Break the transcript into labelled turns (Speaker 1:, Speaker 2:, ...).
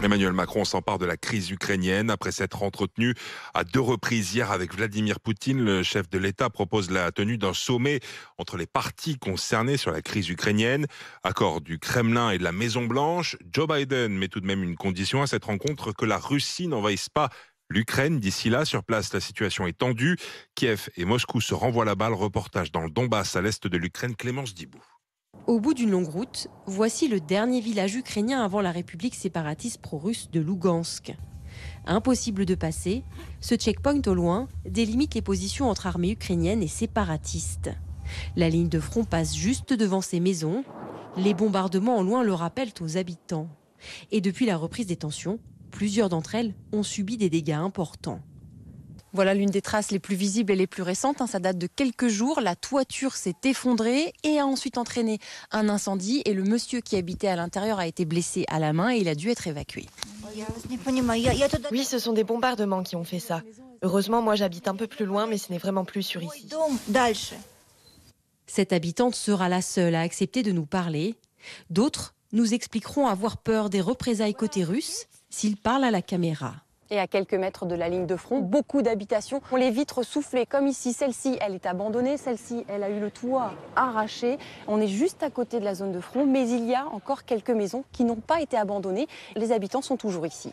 Speaker 1: Emmanuel Macron s'empare de la crise ukrainienne après s'être entretenu à 2 reprises hier avec Vladimir Poutine. Le chef de l'État propose la tenue d'un sommet entre les parties concernées sur la crise ukrainienne. Accord du Kremlin et de la Maison-Blanche. Joe Biden met tout de même une condition à cette rencontre, que la Russie n'envahisse pas l'Ukraine. D'ici là, sur place, la situation est tendue. Kiev et Moscou se renvoient la balle. Reportage dans le Donbass, à l'est de l'Ukraine, Clémence Dibou.
Speaker 2: Au bout d'une longue route, voici le dernier village ukrainien avant la république séparatiste pro-russe de Lougansk. Impossible de passer, ce checkpoint au loin délimite les positions entre armées ukrainiennes et séparatistes. La ligne de front passe juste devant ces maisons. Les bombardements au loin le rappellent aux habitants. Et depuis la reprise des tensions, plusieurs d'entre elles ont subi des dégâts importants. Voilà l'une des traces les plus visibles et les plus récentes. Ça date de quelques jours. La toiture s'est effondrée et a ensuite entraîné un incendie. Et le monsieur qui habitait à l'intérieur a été blessé à la main et il a dû être évacué.
Speaker 3: Oui, ce sont des bombardements qui ont fait ça. Heureusement, moi j'habite un peu plus loin, mais ce n'est vraiment plus sûr ici.
Speaker 2: Cette habitante sera la seule à accepter de nous parler. D'autres nous expliqueront avoir peur des représailles côté russe s'ils parlent à la caméra.
Speaker 4: Et à quelques mètres de la ligne de front, beaucoup d'habitations ont les vitres soufflées, comme ici. Celle-ci, elle est abandonnée. Celle-ci, elle a eu le toit arraché. On est juste à côté de la zone de front, mais il y a encore quelques maisons qui n'ont pas été abandonnées. Les habitants sont toujours ici.